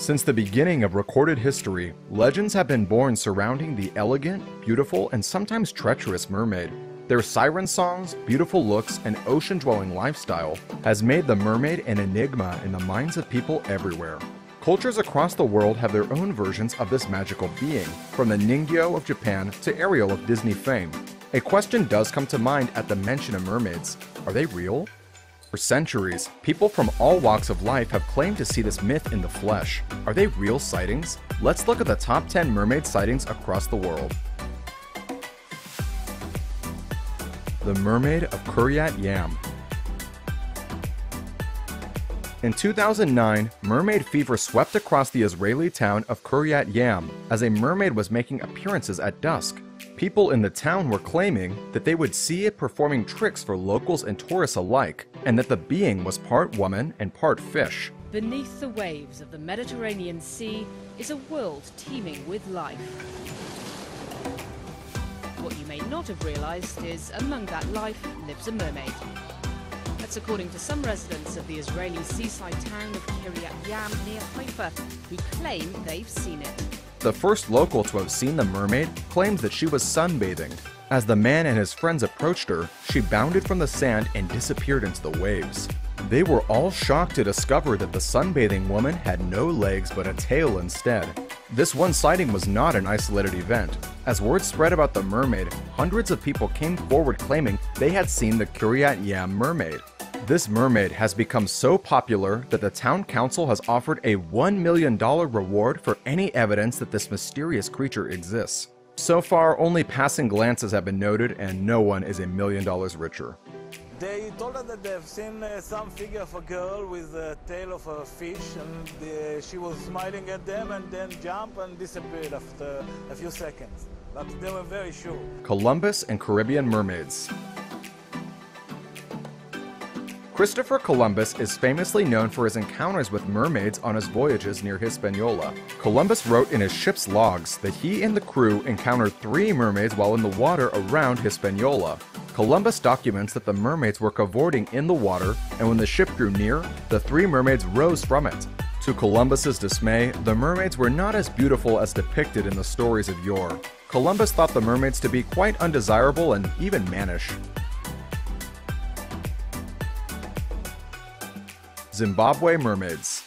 Since the beginning of recorded history, legends have been born surrounding the elegant, beautiful, and sometimes treacherous mermaid. Their siren songs, beautiful looks, and ocean-dwelling lifestyle has made the mermaid an enigma in the minds of people everywhere. Cultures across the world have their own versions of this magical being, from the Ningyo of Japan to Ariel of Disney fame. A question does come to mind at the mention of mermaids. Are they real? For centuries, people from all walks of life have claimed to see this myth in the flesh. Are they real sightings? Let's look at the top 10 mermaid sightings across the world. The Mermaid of Kiryat Yam. In 2009, mermaid fever swept across the Israeli town of Kiryat Yam as a mermaid was making appearances at dusk. People in the town were claiming that they would see it performing tricks for locals and tourists alike, and that the being was part woman and part fish. Beneath the waves of the Mediterranean Sea is a world teeming with life. What you may not have realized is among that life lives a mermaid. That's according to some residents of the Israeli seaside town of Kiryat Yam near Haifa, who claim they've seen it. The first local to have seen the mermaid claims that she was sunbathing. As the man and his friends approached her, she bounded from the sand and disappeared into the waves. They were all shocked to discover that the sunbathing woman had no legs but a tail instead. This one sighting was not an isolated event. As word spread about the mermaid, hundreds of people came forward claiming they had seen the Kiryat Yam mermaid. This mermaid has become so popular that the town council has offered a $1 million reward for any evidence that this mysterious creature exists. So far, only passing glances have been noted, and no one is $1 million richer. They told us that they've seen some figure of a girl with the tail of a fish, and she was smiling at them and then jumped and disappeared after a few seconds. But they were very sure. Columbus and Caribbean Mermaids. Christopher Columbus is famously known for his encounters with mermaids on his voyages near Hispaniola. Columbus wrote in his ship's logs that he and the crew encountered 3 mermaids while in the water around Hispaniola. Columbus documents that the mermaids were cavorting in the water, and when the ship drew near, the 3 mermaids rose from it. To Columbus's dismay, the mermaids were not as beautiful as depicted in the stories of yore. Columbus thought the mermaids to be quite undesirable and even mannish. Zimbabwe Mermaids.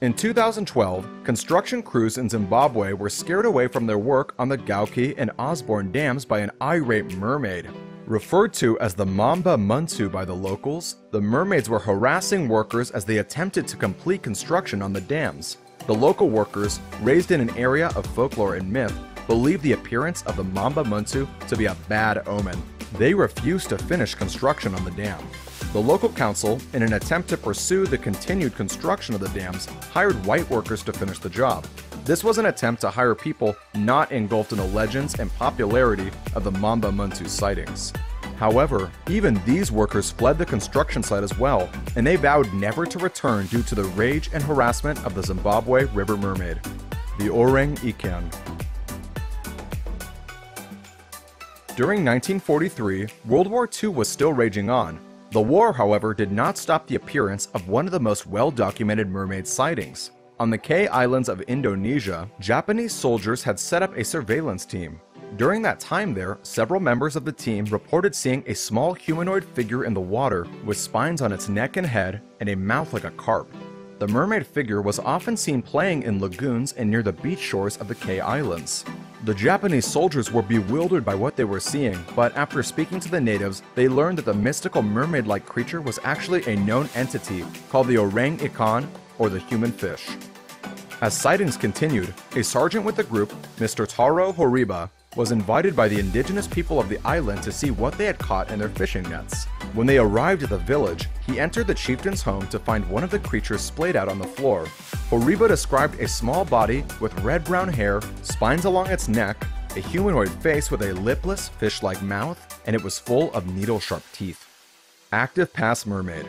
In 2012, construction crews in Zimbabwe were scared away from their work on the Gauke and Osborne dams by an irate mermaid. Referred to as the Mamba Muntu by the locals, the mermaids were harassing workers as they attempted to complete construction on the dams. The local workers, raised in an area of folklore and myth, believed the appearance of the Mamba Muntu to be a bad omen. They refused to finish construction on the dam. The local council, in an attempt to pursue the continued construction of the dams, hired white workers to finish the job. This was an attempt to hire people not engulfed in the legends and popularity of the Mamba Muntu sightings. However, even these workers fled the construction site as well, and they vowed never to return due to the rage and harassment of the Zimbabwe river mermaid. The Orang Ikan. During 1943, World War II was still raging on. The war, however, did not stop the appearance of one of the most well-documented mermaid sightings. On the Kaaiman Islands of Indonesia, Japanese soldiers had set up a surveillance team. During that time there, several members of the team reported seeing a small humanoid figure in the water with spines on its neck and head and a mouth like a carp. The mermaid figure was often seen playing in lagoons and near the beach shores of the Kaaiman Islands. The Japanese soldiers were bewildered by what they were seeing, but after speaking to the natives, they learned that the mystical mermaid-like creature was actually a known entity called the Orang Ikan, or the human fish. As sightings continued, a sergeant with the group, Mr. Taro Horiba, was invited by the indigenous people of the island to see what they had caught in their fishing nets. When they arrived at the village, he entered the chieftain's home to find one of the creatures splayed out on the floor. Horiba described a small body with red-brown hair, spines along its neck, a humanoid face with a lipless, fish-like mouth, and it was full of needle-sharp teeth. Active past mermaid.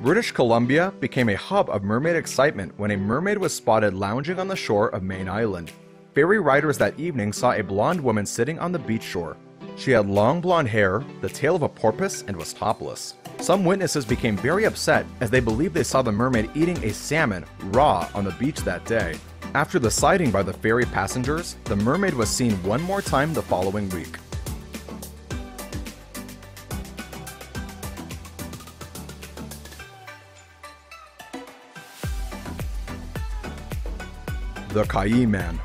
British Columbia became a hub of mermaid excitement when a mermaid was spotted lounging on the shore of Main Island. Ferry riders that evening saw a blonde woman sitting on the beach shore. She had long blonde hair, the tail of a porpoise, and was topless. Some witnesses became very upset as they believed they saw the mermaid eating a salmon raw on the beach that day. After the sighting by the ferry passengers, the mermaid was seen one more time the following week. The Kaaiman.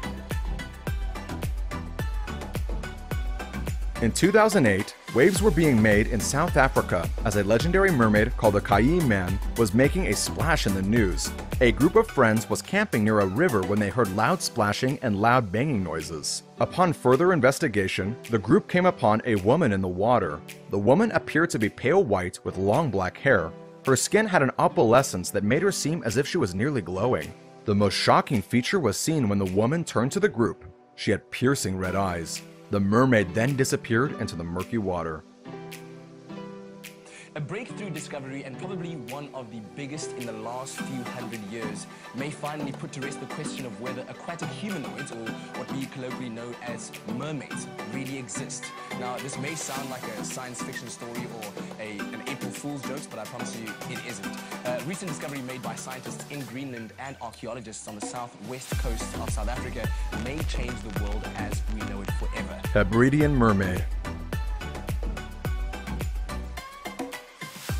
In 2008, waves were being made in South Africa as a legendary mermaid called the Kaaiman was making a splash in the news. A group of friends was camping near a river when they heard loud splashing and loud banging noises. Upon further investigation, the group came upon a woman in the water. The woman appeared to be pale white with long black hair. Her skin had an opalescence that made her seem as if she was nearly glowing. The most shocking feature was seen when the woman turned to the group. She had piercing red eyes. The mermaid then disappeared into the murky water. A breakthrough discovery, and probably one of the biggest in the last few hundred years, may finally put to rest the question of whether aquatic humanoids, or what we colloquially know as mermaids, really exist. Now, this may sound like a science fiction story or an April Fool's joke, but I promise you it isn't. A recent discovery made by scientists in Greenland and archaeologists on the southwest coast of South Africa may change the world as we know it forever. Hebridean Mermaid.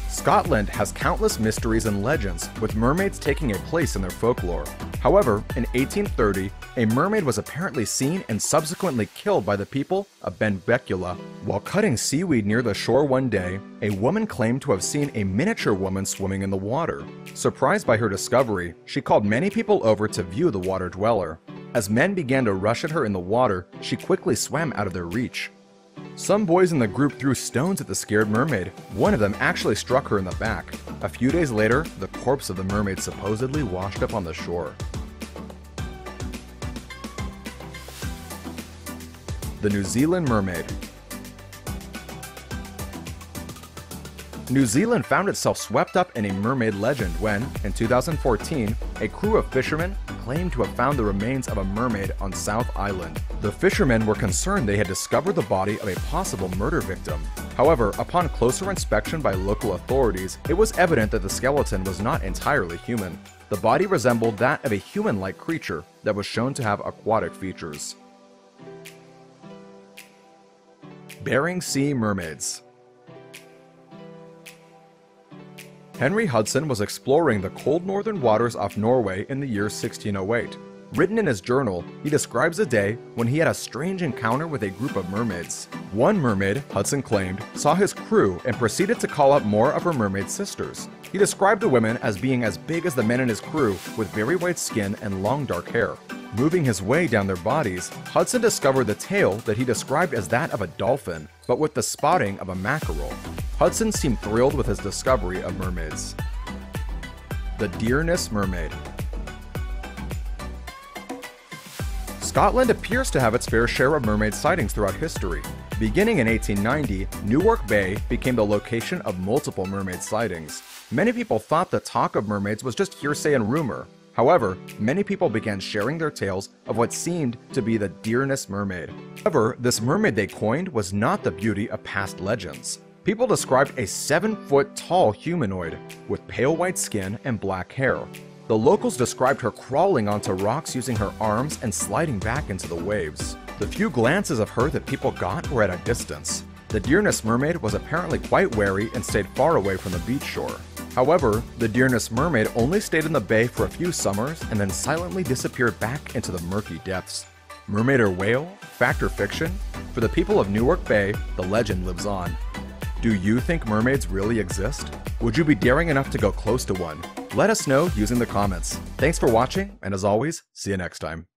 Scotland has countless mysteries and legends, with mermaids taking a place in their folklore. However, in 1830, a mermaid was apparently seen and subsequently killed by the people of Benbecula. While cutting seaweed near the shore one day, a woman claimed to have seen a miniature woman swimming in the water. Surprised by her discovery, she called many people over to view the water dweller. As men began to rush at her in the water, she quickly swam out of their reach. Some boys in the group threw stones at the scared mermaid. One of them actually struck her in the back. A few days later, the corpse of the mermaid supposedly washed up on the shore. The New Zealand Mermaid. New Zealand found itself swept up in a mermaid legend when, in 2014, a crew of fishermen claimed to have found the remains of a mermaid on South Island. The fishermen were concerned they had discovered the body of a possible murder victim. However, upon closer inspection by local authorities, it was evident that the skeleton was not entirely human. The body resembled that of a human-like creature that was shown to have aquatic features. Bering Sea Mermaids. Henry Hudson was exploring the cold northern waters off Norway in the year 1608. Written in his journal, he describes a day when he had a strange encounter with a group of mermaids. One mermaid, Hudson claimed, saw his crew and proceeded to call up more of her mermaid sisters. He described the women as being as big as the men in his crew, with very white skin and long dark hair. Moving his way down their bodies, Hudson discovered the tail that he described as that of a dolphin, but with the spotting of a mackerel. Hudson seemed thrilled with his discovery of mermaids. The Deerness Mermaid. Scotland appears to have its fair share of mermaid sightings throughout history. Beginning in 1890, Newark Bay became the location of multiple mermaid sightings. Many people thought the talk of mermaids was just hearsay and rumor. However, many people began sharing their tales of what seemed to be the Deerness Mermaid. However, this mermaid they coined was not the beauty of past legends. People described a 7-foot-tall humanoid with pale white skin and black hair. The locals described her crawling onto rocks using her arms and sliding back into the waves. The few glances of her that people got were at a distance. The Deerness Mermaid was apparently quite wary and stayed far away from the beach shore. However, the Deerness Mermaid only stayed in the bay for a few summers and then silently disappeared back into the murky depths. Mermaid or whale? Fact or fiction? For the people of Newark Bay, the legend lives on. Do you think mermaids really exist? Would you be daring enough to go close to one? Let us know using the comments. Thanks for watching, and as always, see you next time.